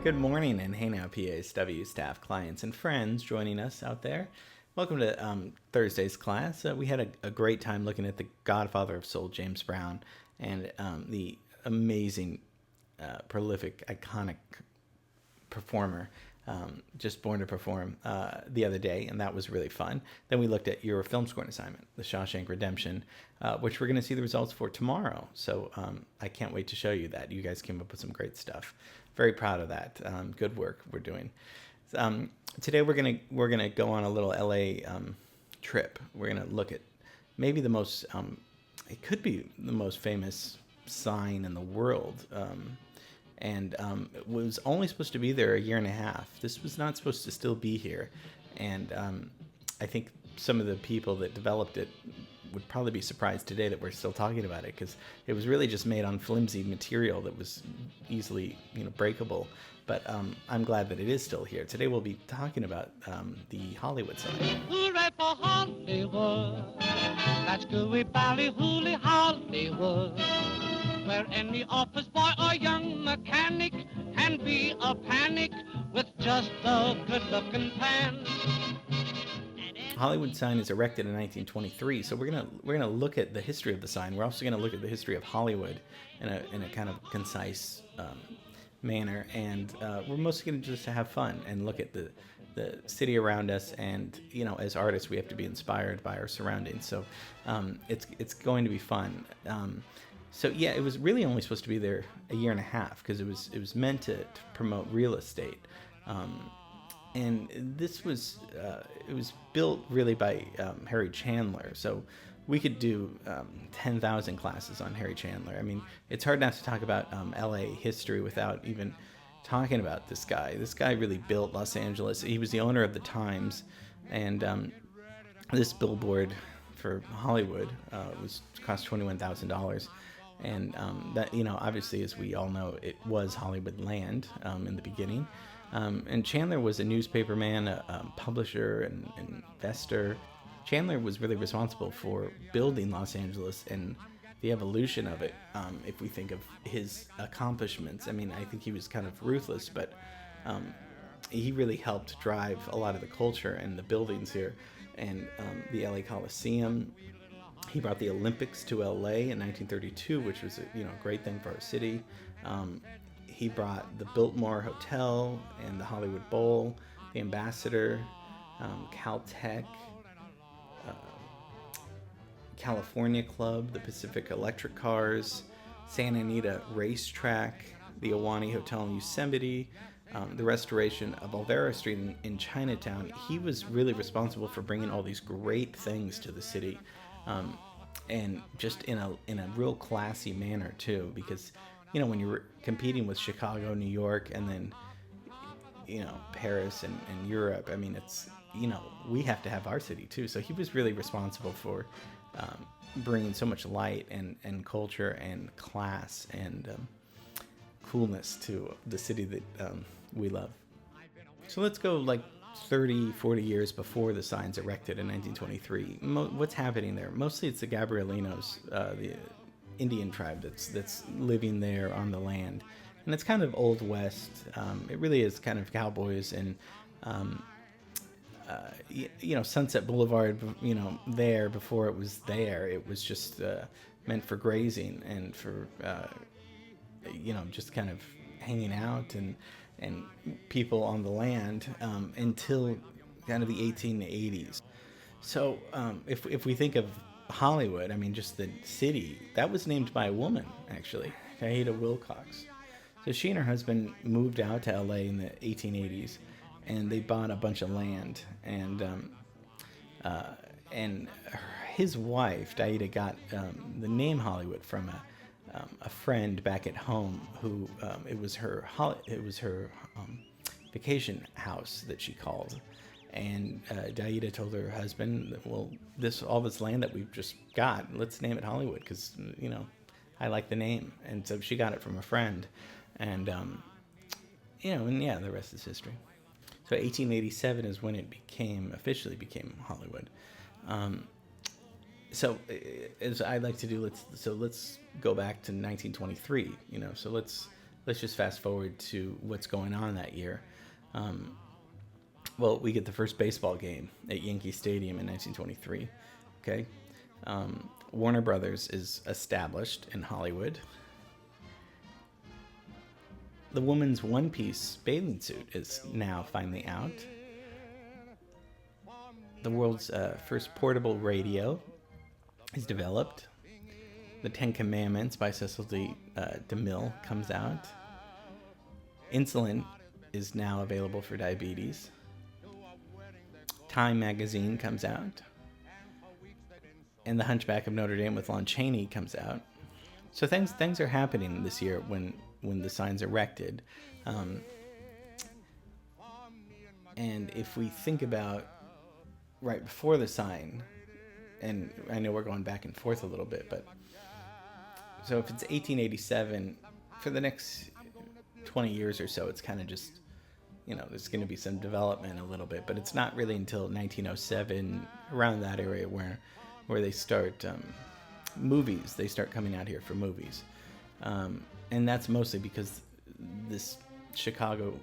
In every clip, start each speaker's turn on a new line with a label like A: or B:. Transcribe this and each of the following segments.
A: Good morning, and hey now, PASW staff, clients, and friends joining us out there. Welcome to Thursday's class. We had a great time looking at the godfather of soul, James Brown, and the amazing, prolific, iconic performer, just born to perform the other day, and that was really fun. Then we looked at your film scoring assignment, The Shawshank Redemption, which we're going to see the results for tomorrow. So I can't wait to show you that. You guys came up with some great stuff. Very proud of that. Good work we're doing. Today we're gonna go on a little LA trip. We're gonna look at maybe the most, it could be the most famous sign in the world. And it was only supposed to be there a year and a half. This was not supposed to still be here. And I think some of the people that developed it would probably be surprised today that we're still talking about it, because it was really just made on flimsy material that was easily, breakable. But I'm glad that it is still here. Today we'll be talking about the Hollywood sign.
B: Hooray for Hollywood, that's gooey ballyhooly Hollywood, where any office boy or young mechanic can be a panic with just a good-looking plan.
A: Hollywood sign is erected in 1923, so we're gonna look at the history of the sign. We're also gonna look at the history of Hollywood in a kind of concise manner, and we're mostly gonna just have fun and look at the city around us. And as artists, we have to be inspired by our surroundings. So it's going to be fun. So yeah, it was really only supposed to be there a year and a half, because it was meant to promote real estate. And this was, it was built really by Harry Chandler. So we could do 10,000 classes on Harry Chandler. I mean, it's hard not to talk about LA history without even talking about this guy. This guy really built Los Angeles. He was the owner of the Times, and this billboard for Hollywood cost $21,000. And that, obviously, as we all know, it was Hollywood land in the beginning. And Chandler was a newspaperman, a publisher, and investor. Chandler was really responsible for building Los Angeles and the evolution of it. If we think of his accomplishments, I mean, I think he was kind of ruthless, but he really helped drive a lot of the culture and the buildings here. And the LA Coliseum. He brought the Olympics to LA in 1932, which was a great thing for our city. He brought the Biltmore Hotel and the Hollywood Bowl, the Ambassador, Caltech, California Club, the Pacific Electric Cars, Santa Anita Racetrack, the Ahwahnee Hotel in Yosemite, the restoration of Olvera Street in Chinatown. He was really responsible for bringing all these great things to the city, and just in a real classy manner too, because when you're competing with Chicago, New York, and then Paris and Europe, I mean, it's we have to have our city too. So he was really responsible for bringing so much light and culture and class and coolness to the city that we love. So let's go like 30, 40 years before the sign's erected in 1923. What's happening there? Mostly it's the Gabrielinos, the Indian tribe that's living there on the land. And it's kind of Old West. It really is kind of cowboys and, Sunset Boulevard, there before it was there. It was just meant for grazing and for, just kind of hanging out and people on the land until kind of the 1880s. So if we think of Hollywood, I mean, just the city, that was named by a woman, actually, Ada Wilcox. So she and her husband moved out to LA in the 1880s, and they bought a bunch of land. And his wife, Daida, got the name Hollywood from a friend back at home who it was her vacation house that she called. And Daida told her husband, well, all this land that we've just got, let's name it Hollywood, because, I like the name. And so she got it from a friend. And, the rest is history. So 1887 is when it officially became Hollywood. So as I like to do, let's go back to 1923, so let's let's just fast forward to what's going on that year. Well, we get the first baseball game at Yankee Stadium in 1923. Okay, Warner Brothers is established in Hollywood. The woman's one-piece bathing suit is now finally out. The world's first portable radio is developed. The Ten Commandments by Cecil DeMille comes out. Insulin is now available for diabetes. Time magazine comes out. And The Hunchback of Notre Dame with Lon Chaney comes out. So things are happening this year when the sign's erected. And if we think about right before the sign, and I know we're going back and forth a little bit, but so if it's 1887, for the next 20 years or so, it's kind of just, there's going to be some development a little bit, but it's not really until 1907, around that area, where they start movies. They start coming out here for movies. And that's mostly because this Chicago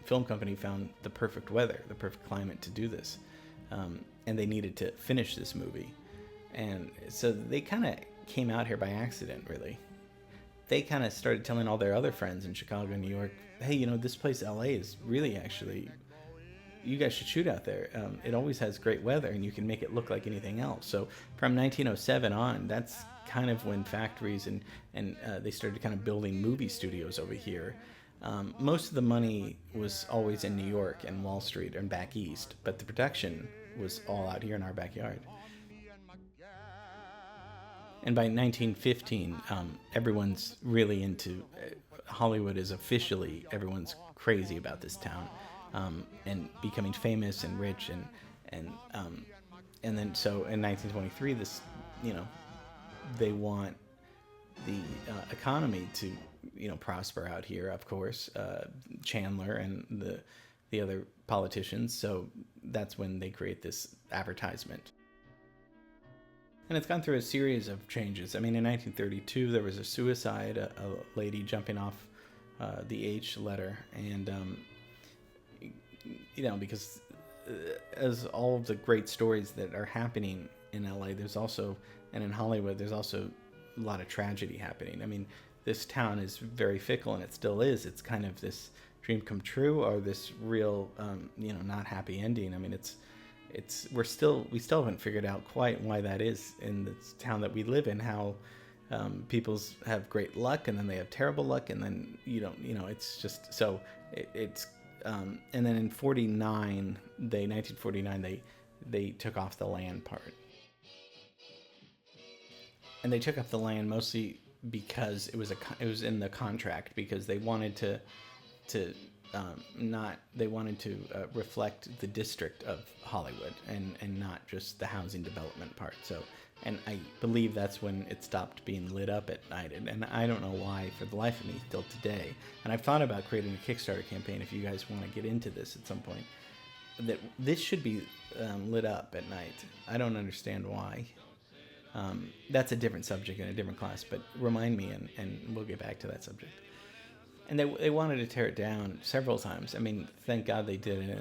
A: film company found the perfect weather, the perfect climate to do this. And they needed to finish this movie. And so they kind of came out here by accident, really. They kind of started telling all their other friends in Chicago and New York, hey, this place LA is really actually, you guys should shoot out there. It always has great weather and you can make it look like anything else. So from 1907 on, that's kind of when factories and they started kind of building movie studios over here. Most of the money was always in New York and Wall Street and back east, but the production was all out here in our backyard. And by 1915, everyone's really into Hollywood. Is officially, everyone's crazy about this town, and becoming famous and rich, and then so in 1923, this, they want the economy to prosper out here. Of course, Chandler and the other politicians. So that's when they create this advertisement. And it's gone through a series of changes. I mean, in 1932, there was a suicide, a lady jumping off the H letter. And, because as all of the great stories that are happening in LA, there's also, and in Hollywood, there's also a lot of tragedy happening. I mean, this town is very fickle, and it still is. It's kind of this dream come true, or this real, not happy ending. I mean, we still haven't figured out quite why that is in this town that we live in. How people's have great luck, and then they have terrible luck, and then it's just so it's. And then in 1949, they took off the land part, and they took off the land mostly because it was in the contract, because they wanted to reflect the district of Hollywood and not just the housing development part. So, and I believe that's when it stopped being lit up at night. And I don't know why, for the life of me, still today. And I've thought about creating a Kickstarter campaign, if you guys want to get into this at some point, that this should be lit up at night. I don't understand why. That's a different subject in a different class, but remind me and we'll get back to that subject. And they wanted to tear it down several times. I mean, thank God they did it.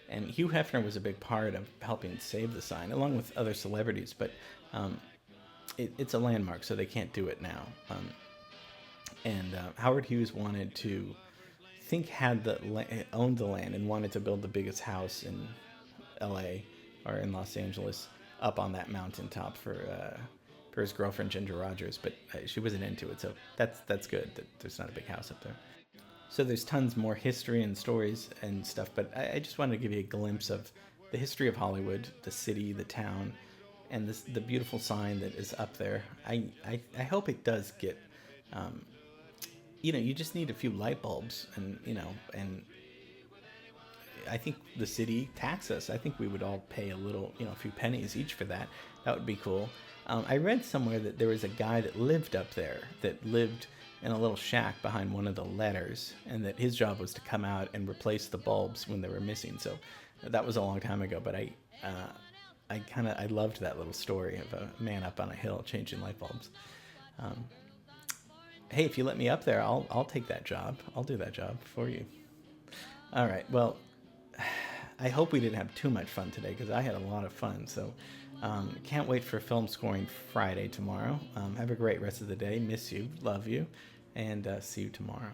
A: And Hugh Hefner was a big part of helping save the sign, along with other celebrities. But it's a landmark, so they can't do it now. Howard Hughes owned the land and wanted to build the biggest house in L.A. or in Los Angeles up on that mountaintop for his girlfriend Ginger Rogers, but she wasn't into it, so that's good that there's not a big house up there. So there's tons more history and stories and stuff, but I just wanted to give you a glimpse of the history of Hollywood, the city, the town, and the beautiful sign that is up there. I hope it does get, you just need a few light bulbs, and I think the city tax us. I think we would all pay a little, a few pennies each for that. That would be cool. I read somewhere that there was a guy that lived up there, that lived in a little shack behind one of the letters, and that his job was to come out and replace the bulbs when they were missing. So that was a long time ago, but I loved that little story of a man up on a hill changing light bulbs. hey, if you let me up there, I'll take that job. I'll do that job for you. All right. Well, I hope we didn't have too much fun today because I had a lot of fun. So can't wait for Film Scoring Friday tomorrow. Have a great rest of the day. Miss you. Love you. And see you tomorrow.